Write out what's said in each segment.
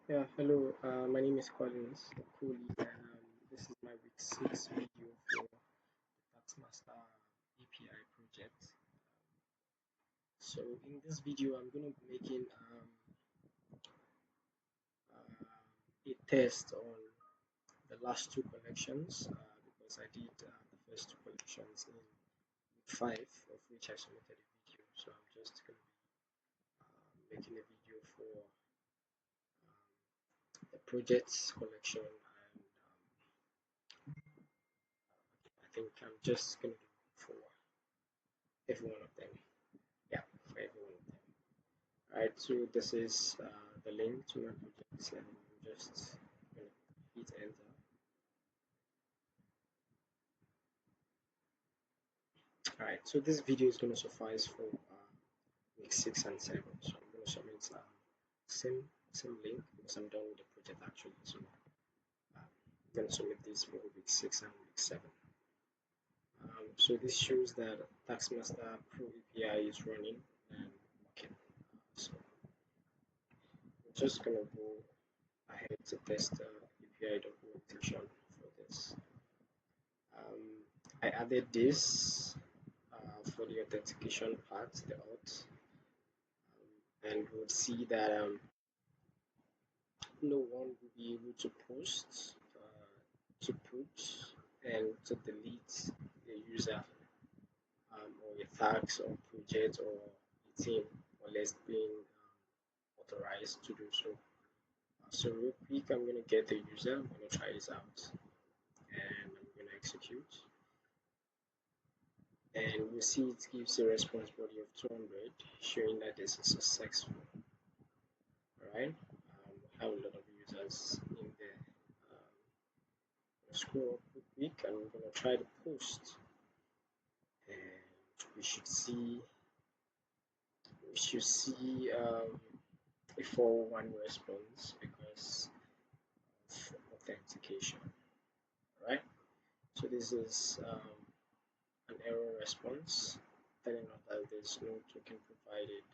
Yeah, hello. My name is Collins Cooley, and this is my week 6 video for the TaskMaster API project. So, in this video, I'm going to be making a test on the last two collections because I did the first two collections in week 5, of which I submitted a video. So, I'm just going to be making a video for the projects collection, and I think I'm just going to do for every one of them. Yeah, for every one of them. Alright, so this is the link to my project, and I'm just gonna hit enter. Alright, so this video is gonna suffice for week 6 and 7. So I'm gonna submit same link because I'm done with the project actually. So I'm gonna submit this for week 6 and week 7. So this shows that TaskMaster Pro API is running and working. So I'm just gonna go ahead to test API documentation for this. I added this for the authentication part, the auth, and we'll see that no one will be able to post, to put, and to delete a user or a tags or project or a team unless being authorized to do so. So real quick, I'm going to get the user, I'm going to try this out, and I'm going to execute. And we see it gives a response body of 200 showing that this is successful. Alright, we have a lot of users in there. Scroll up quick and we're going to try to post, and we should see a 401 response because of authentication. Alright, so this is an error response telling us that there's no token provided,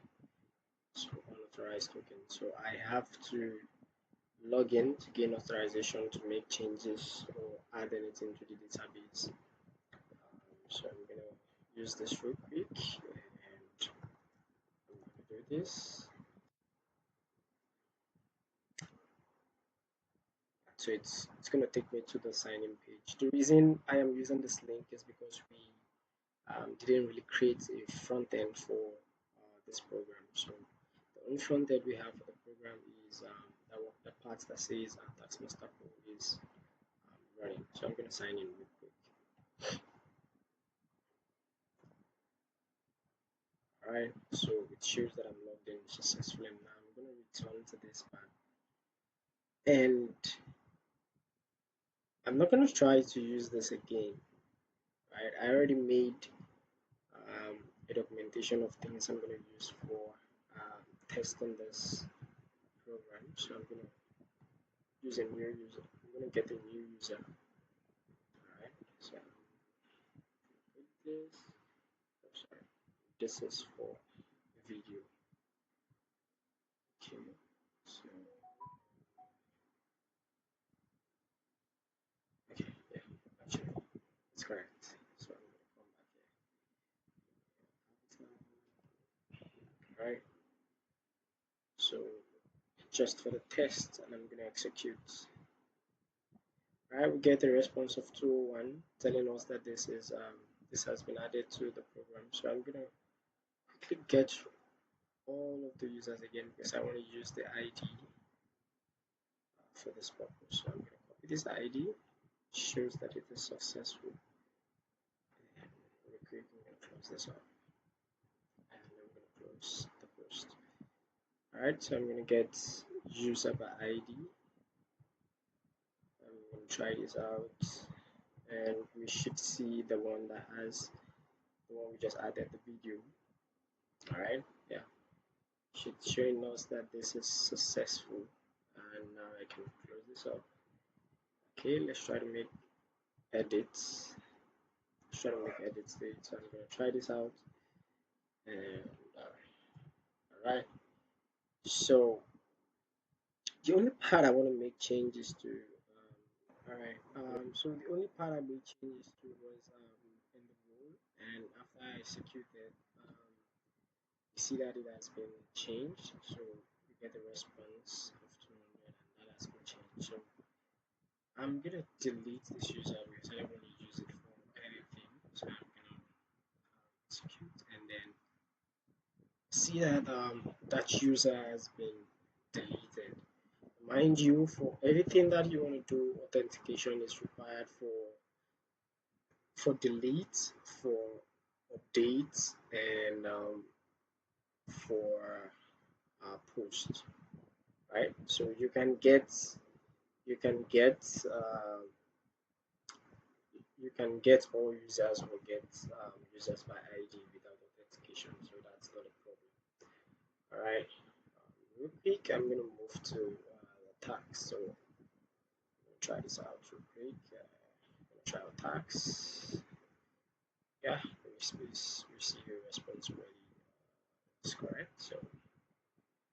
so unauthorized token. So I have to log in to gain authorization to make changes or add anything to the database. So I'm going to use this real quick, and I'm going to do this. So it's going to take me to the sign in page. The reason I am using this link is because we didn't really create a front end for this program. So the only front end we have for the program is the part that says TaskMaster Pro is running. So I'm going to sign in real quick. Alright, so it shows that I'm logged in successfully, and now I'm going to return to this part. And I'm not going to try to use this again. Right, I already made a documentation of things I'm going to use for testing this program. So I'm going to use a new user. I'm going to get a new user. Alright, so this. Oh, sorry, this is for video. Okay, so okay, yeah, actually, it's correct. So I'm going to come back here. Alright, so just for the test, and I'm going to execute. Alright, we get a response of 201 telling us that this has been added to the program. So I'm going to quickly get all of the users again because I want to use the ID for this purpose. So I'm going to copy this ID, shows that it is successful. And real quick, I'm going to close this up, and I'm going to close the post. Alright, so I'm going to get user by ID. I'm going to try this out, and we should see the one we just added the video. Alright, yeah, should showing us that this is successful, and now I can close this up. Okay, let's try to make edits. Let's try to make edits to it. So I'm going to try this out, and alright, so The only part I want to make changes to, all right. So the only part I made changes to was in the role, and after I executed, you see that it has been changed. So you get a response of 200, and that has been changed. So I'm gonna delete this user because I don't want to use it for anything. So I'm gonna execute and then see that that user has been deleted. Mind you, for everything that you want to do, authentication is required for delete, for updates, and for post. Right? So you can get you can get all users or get users by ID without authentication. So that's not a problem. All right. Real quick, I'm gonna move to the tax. So try this out real quick. Try out tax. Yeah, we receive a response already. That's correct. So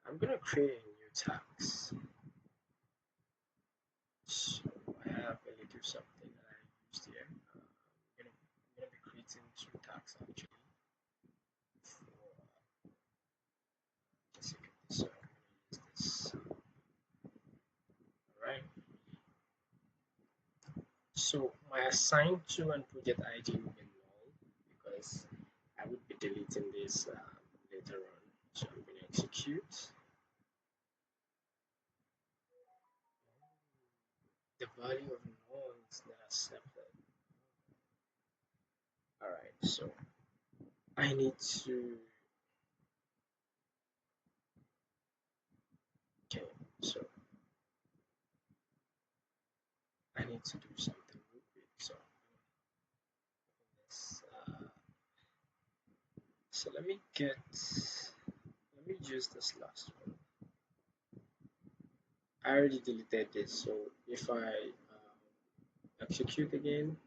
I'm gonna create a new tax. So I have a little something that I used here. I'm gonna be creating two tags actually. For just so I'm gonna use this. Alright. So my assign to and project ID will be null because I would be deleting this later on. So I'm gonna execute. The value of nodes that are separate. Alright, so I need to okay, so I need to do something real quick. So this so let me use this last one. I already deleted this, so if I execute again,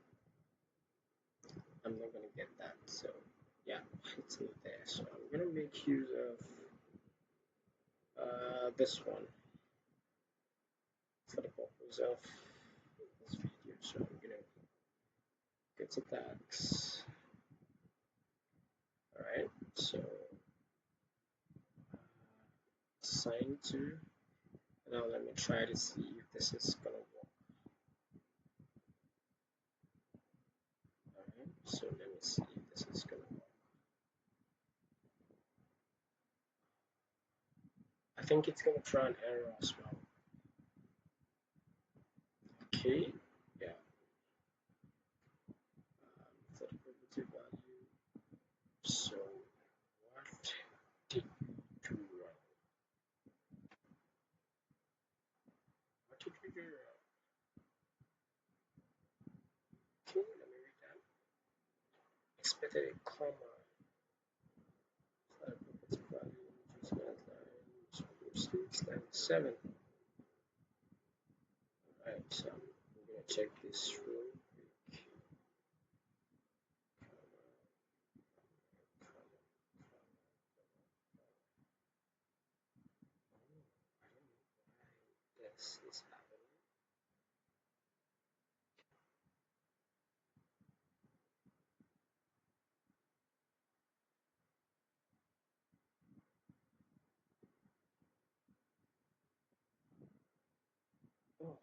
I'm not gonna get that. So yeah, it's not there. So I'm gonna make use of this one for the purpose of this video. So I'm gonna get to tags. All right. So assign to. Now let me try to see if this is gonna work. All right. So let me see if this is gonna work. I think it's gonna throw an error as well. Okay. Yeah. For the primitive value. So what did we do wrong? What did we do wrong? Okay, let me read that. Expected a comma for the primitive value, which is not line, so 6 and 7. Alright, so I'm gonna check this real quick. This is happening. Oh,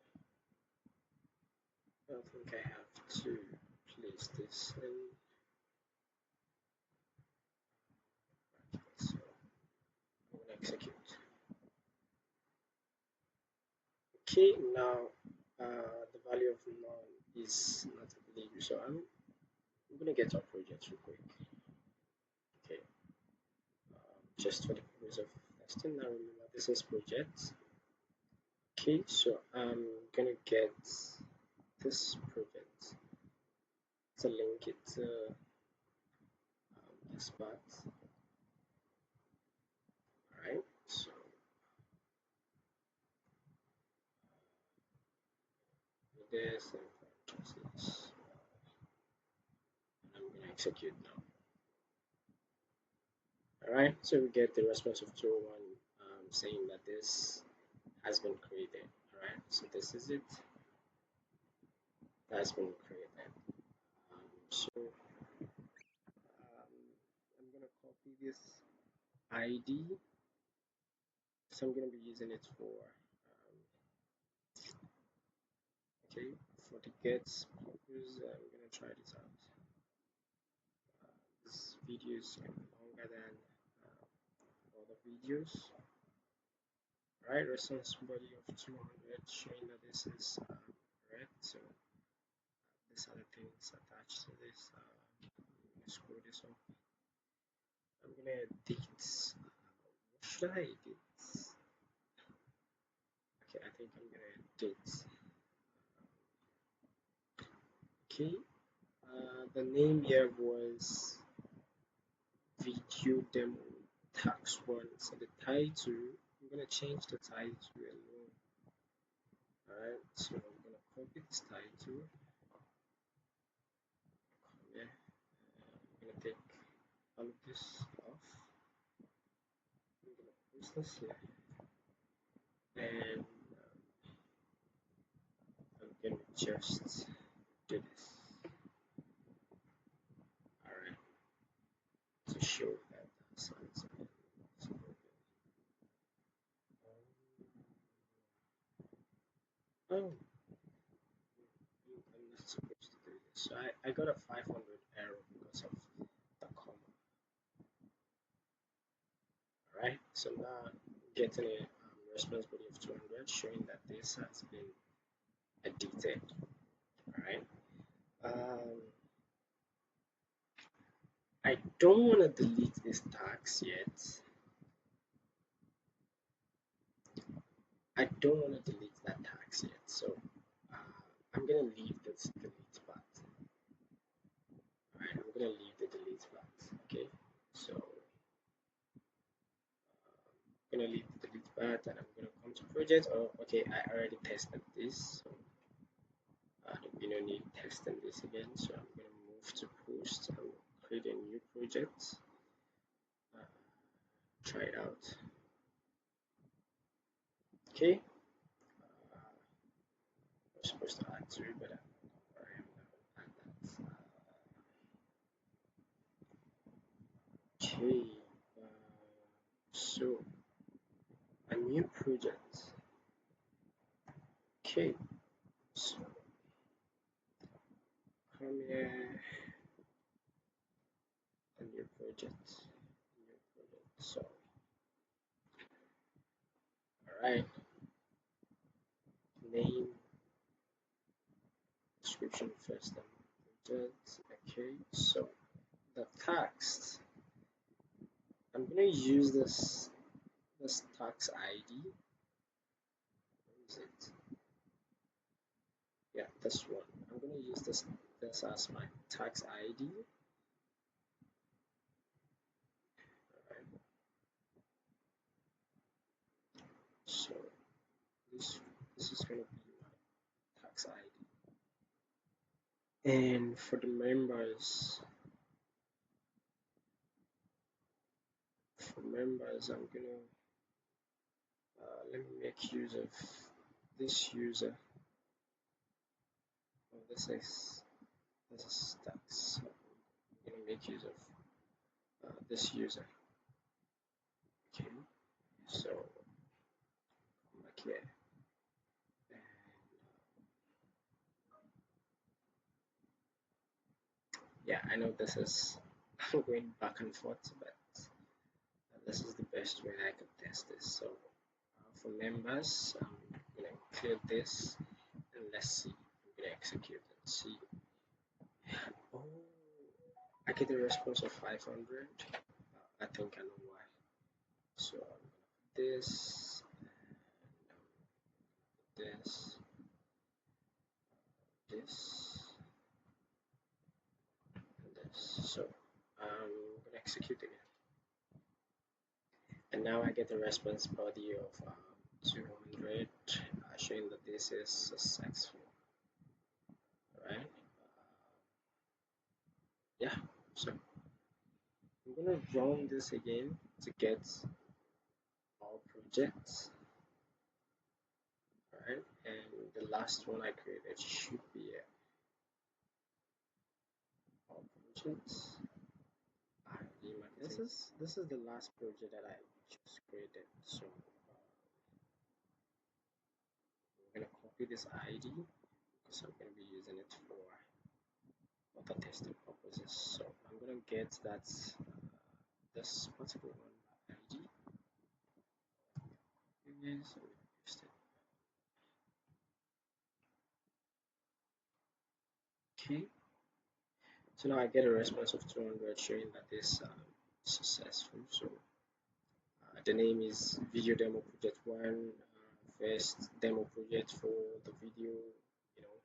I don't think I have to place this in. So I'm gonna execute. Okay, now the value of none is not available, so I'm gonna get our project real quick. Okay, just for the purpose of testing. Now remember this is project. Okay, so I'm gonna get this project to link it to this path. Alright, so this and this. I'm gonna execute now. Alright, so we get the response of 201 saying that this has been created. All right, so this is it. That's been created. I'm gonna copy this ID. So I'm gonna be using it for okay, for the gets purpose. I'm gonna try this out. This video is longer than other videos. Right, response body of 200 showing that this is red. So these are the things attached to this. Scroll this up. I'm gonna edit. What should I edit? Okay, I think I'm gonna edit. Okay, the name here was video demo tax one. So the title, I'm gonna change the title alone. Alright, so I'm gonna copy this title. Yeah, I'm gonna take all of this off. I'm gonna post this here, and I'm gonna just do this. Alright, to show that sounds oh, I'm not supposed to do this. So I got a 500 error because of the comma. Alright, so now getting a response body of 200 showing that this has been edited. Alright, I don't want to delete this tags yet. I don't want to delete that tags yet, so I'm gonna leave this delete part. Alright, I'm gonna leave the delete part. Okay, so I'm gonna leave the delete part, and I'm gonna come to project. Oh, okay, I already tested this, so we don't need testing this again. So I'm gonna move to post and create a new project. Try it out. Okay, I'm supposed to add 3, but I'm not add that. Okay, so a new project. Okay, so come here, a new project. So, alright, name, description first, and project. Okay, so the text. I'm gonna use this tax ID. Where is it? Yeah, this one. I'm gonna use this as my tax ID. Alright. So this is gonna be my tax ID. And for the members, I'm gonna let me make use of this user. Oh, this is tax. So I'm gonna make use of this user. Okay, so come back here. Yeah, I know this is going back and forth, but this is the best way I could test this. So for members, I'm gonna include this, and let's see. I'm gonna execute and see. Oh, I get a response of 500. I think I know why. So I'm gonna put this, this, this, and this. So I'm gonna execute again. And now I get a response body of 200 showing that this is successful. Right? Yeah, so I'm gonna run this again to get our projects. last one I created should be our projects. This is the last project that I just created. So I'm gonna copy this ID because I'm gonna be using it for other testing purposes. So I'm gonna get that this particular one ID. Yes, okay. So now I get a response of 200 showing that this successful. So the name is video demo project 1, first demo project for the video, you know,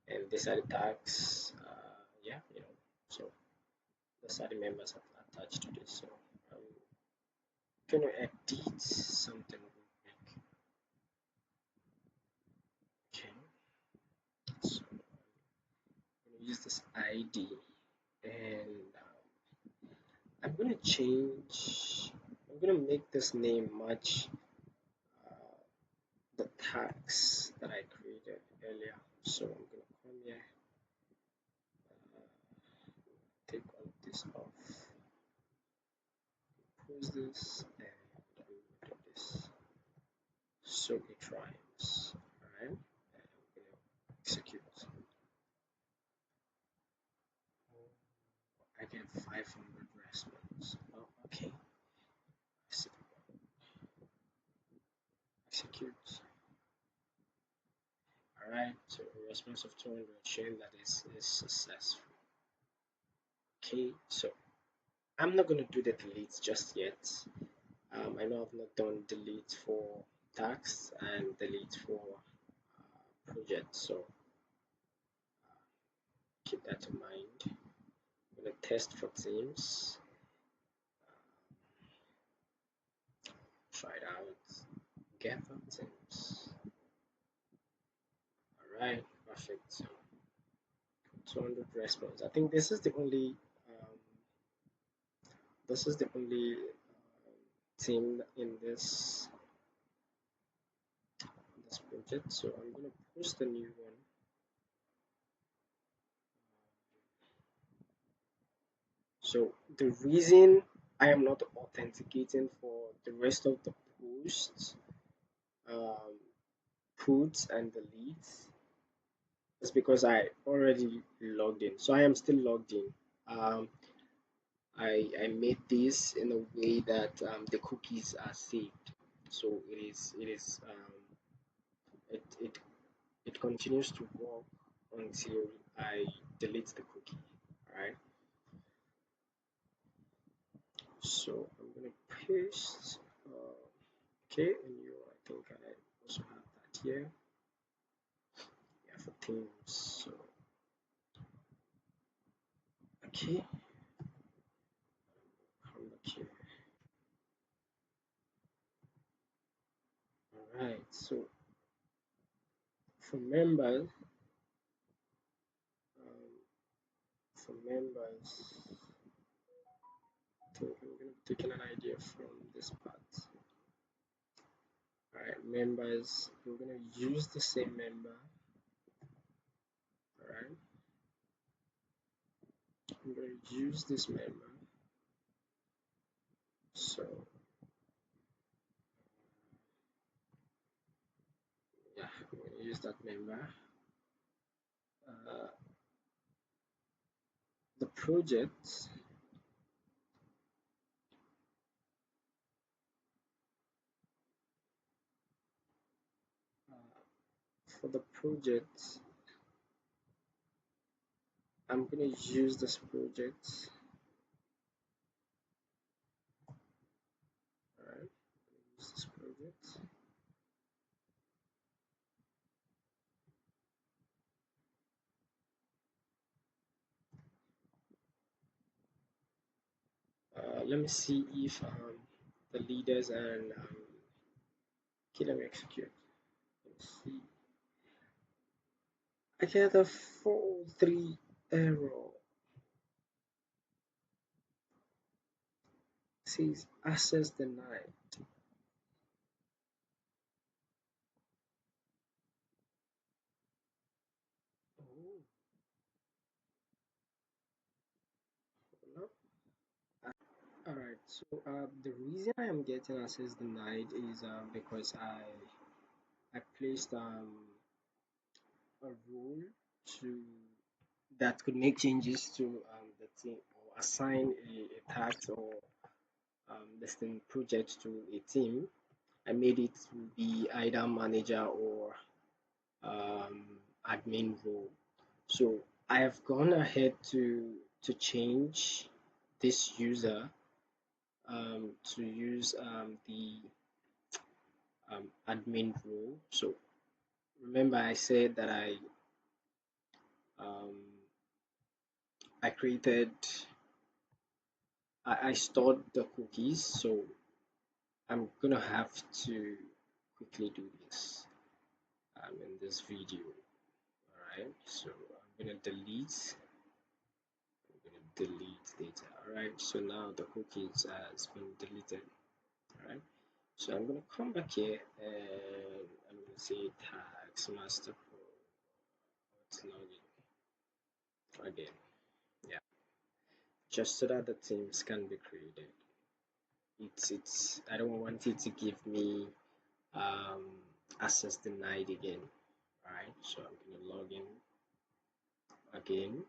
and these are the tags. Yeah, you know, so these are the members attached to this. So I'm gonna edit something real quick. Okay, so I'm gonna use this ID and I'm gonna change. I'm gonna make this name match the tags that I created earlier. So I'm gonna come here, take all of this off, close this, and do this. So it rhymes. Alright, and I'm gonna execute. I get 500 response. Oh, okay. Execute. Alright, so a response of 200 showing that is successful. Okay, so I'm not going to do the delete just yet. I know I've not done delete for tags and delete for project, so keep that in mind. I'm going to test for themes. Try it out. Get the themes. Alright, perfect. So 200 response. I think this is the only theme in this project. So I'm gonna post a new one. So the reason I am not authenticating for the rest of the posts, puts and deletes is because I already logged in. So I am still logged in. I made this in a way that the cookies are saved. So it continues to work until I delete the cookie. Alright. So I'm gonna paste okay, and I think I also have that here. Yeah, for themes. So okay, come back here. Alright, so for members, so I'm gonna be taking an idea from this part. Alright, members, we're gonna use the same member. Alright, I'm gonna use this member. So yeah, I'm gonna use that member. The project for the project, I'm gonna use this project. Alright, use this project. Let me see if the leaders and okay, let me execute. Let's see. I get a 4-3 error. It says access denied. So the reason I am getting access denied is because I placed a rule to that could make changes to the team or assign a task or this thing project to a team. I made it to be either manager or um, admin role. So I have gone ahead to change this user to use the admin role. So remember I said that um, I created I stored the cookies, so I'm gonna have to quickly do this in this video. Alright, so I'm gonna delete data. Alright, so now the cookies has been deleted. Alright, so I'm gonna come back here and I'm gonna say TaskMaster Pro. Let's log in again. Yeah, just so that the teams can be created. It's I don't want it to give me um, access denied again. Alright, so I'm gonna log in again.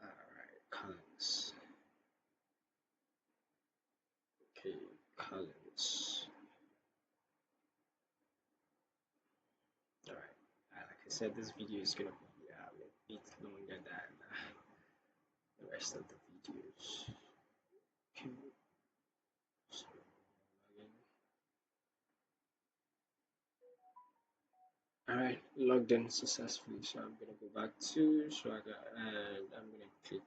Alright, columns. Okay, columns. Alright, like I said, this video is gonna be a bit longer than the rest of the videos. Okay, so login. Alright, logged in successfully. So I'm gonna go back to Swagger and I'm gonna click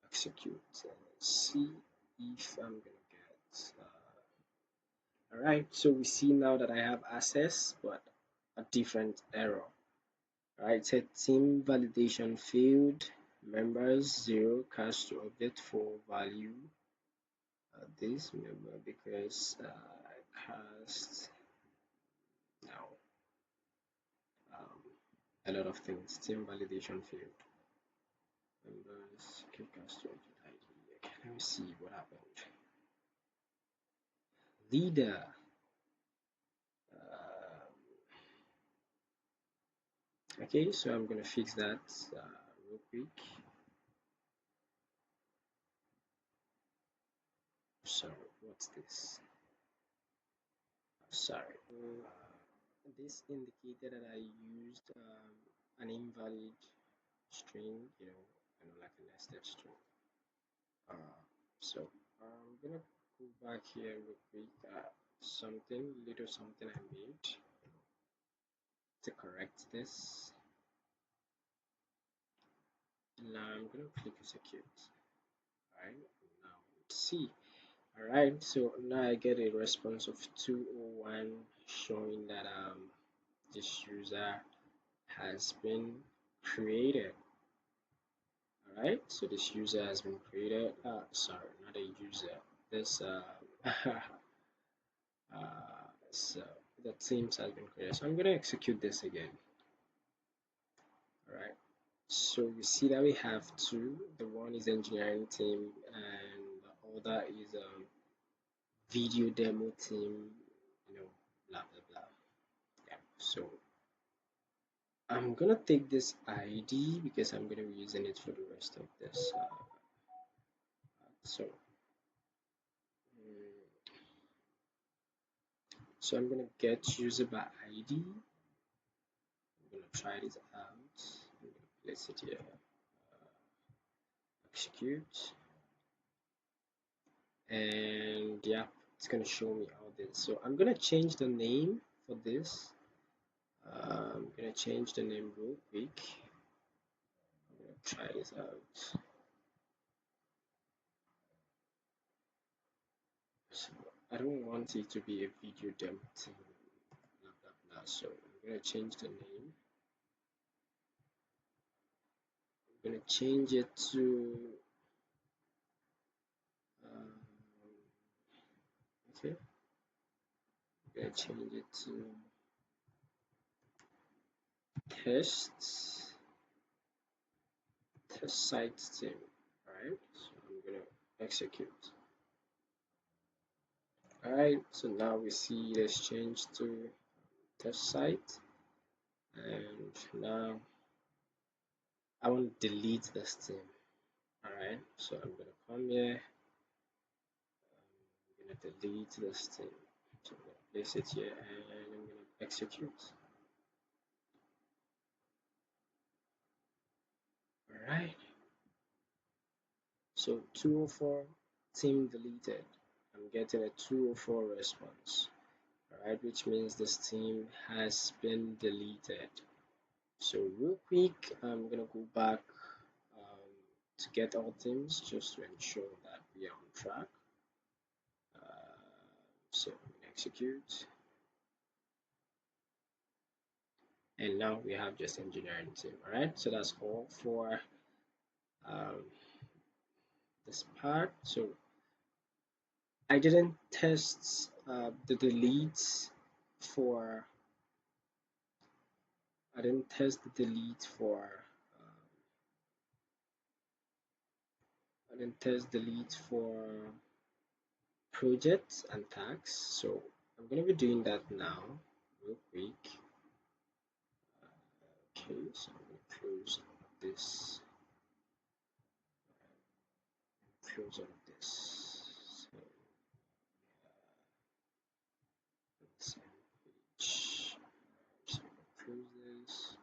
execute and see if I'm gonna get alright, so we see now that I have access but a different error. Alright, said team validation failed, members 0 cast to update for value this member because I cast now a lot of things. Team validation failed. Members click cast to update ID. Okay, let me see what happened. Leader. Okay, so I'm gonna fix that real quick. Sorry, what's this? Sorry. This indicated that I used an invalid string, like a nested string. So I'm gonna go back here real quick. Little something I made to correct this. Now I'm gonna click execute. Alright, now let's see. Alright, so now I get a response of 201 showing that this user has been created. Alright, so this user has been created. Sorry, not a user. This so the teams has been created. So I'm gonna execute this again. Alright, so we see that we have two. The one is engineering team and the other is video demo team, blah blah blah. Yeah, so I'm gonna take this ID because I'm gonna be using it for the rest of this. So I'm gonna get user by ID. I'm gonna try this out. I'm gonna place it here. Execute, and yeah, it's gonna show me all this. So I'm gonna change the name for this. I'm gonna change the name real quick. I'm gonna try this out. So I don't want it to be a video demo thing, blah blah blah. So I'm gonna change the name. I'm gonna change it to okay. I'm gonna change it to test site team. right? So I'm gonna execute. All right, so now we see it has changed to test site, and now I want to delete this theme. All right, so I'm gonna come here. I'm gonna delete this theme. So I'm gonna place it here, and I'm gonna execute. All right. So 204 theme deleted. I'm getting a 204 response. All right, which means this theme has been deleted. So real quick, I'm gonna go back to get all themes just to ensure that we are on track. So I'm gonna execute, and now we have just engineering team. All right, so that's all for um, this part. So I didn't test the deletes for. I didn't test the delete for. I didn't test delete for projects and tags. So I'm gonna be doing that now, real quick. Okay, so I'm gonna close this. Close all of this. So let's page. So close this.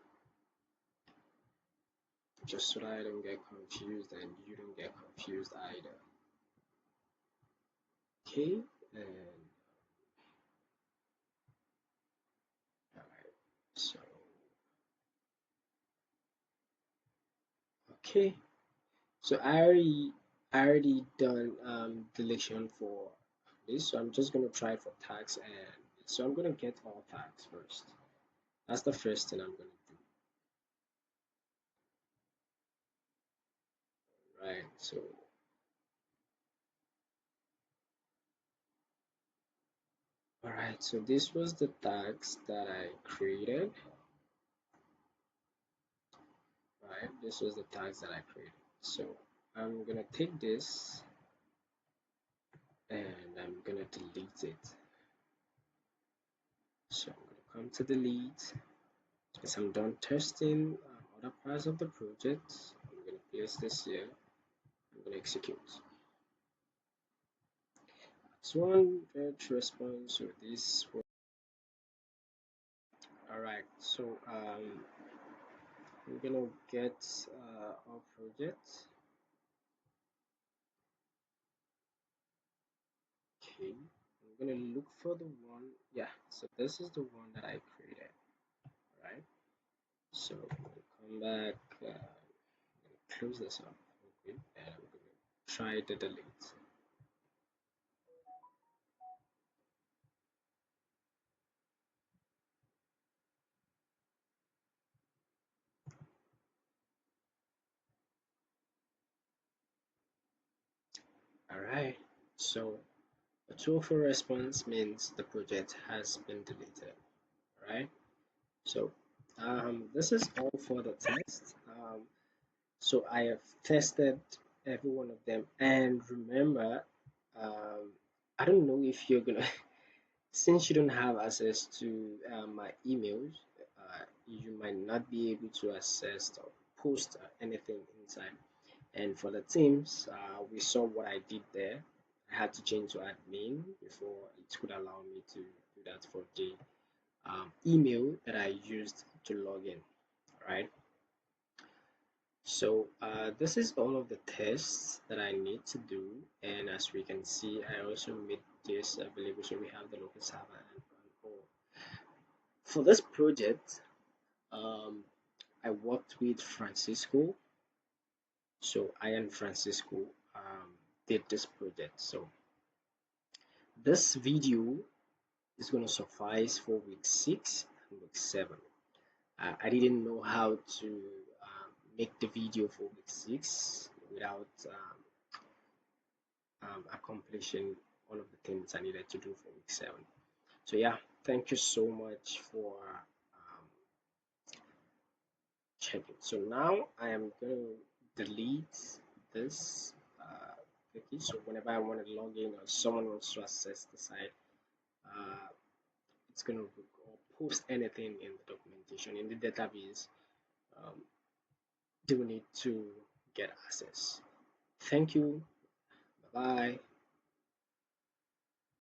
Just so that I don't get confused and you don't get confused either. Okay, and alright, so okay, so I already done deletion for this, so I'm just gonna try for tags, and so I'm gonna get all tags first. That's the first thing I'm gonna do. Right, so alright, so this was the tags that I created. Right, this was the tags that I created. So I'm gonna take this and I'm gonna delete it. So I'm gonna come to delete. As I'm done testing other parts of the project, I'm gonna place this here. I'm gonna execute. So one fetch response. So this. All right. So I'm gonna get our project. Okay. I'm gonna look for the one. Yeah. So this is the one that I created. All right. So I'm gonna come back. Close this up. Okay. And I'm gonna try to delete. All right. So a true for response means the project has been deleted. All right. So this is all for the test. So I have tested every one of them, and remember, I don't know if you're gonna since you don't have access to my emails, you might not be able to access or post anything inside. And for the teams, we saw what I did there. I had to change to admin before it could allow me to do that for the email that I used to log in, right? So this is all of the tests that I need to do, and as we can see, I also made this available. So we have the local server and all. For this project, um, I worked with Francisco. So I and Francisco did this project. So this video is going to suffice for week 6 and week 7. I didn't know how to make the video for week 6 without accomplishing all of the things I needed to do for week 7. So yeah, thank you so much for checking. So now I am going to delete this cookie. So whenever I want to log in or someone wants to access the site, it's going to post anything in the documentation in the database. They will need to get access. Thank you. Bye bye.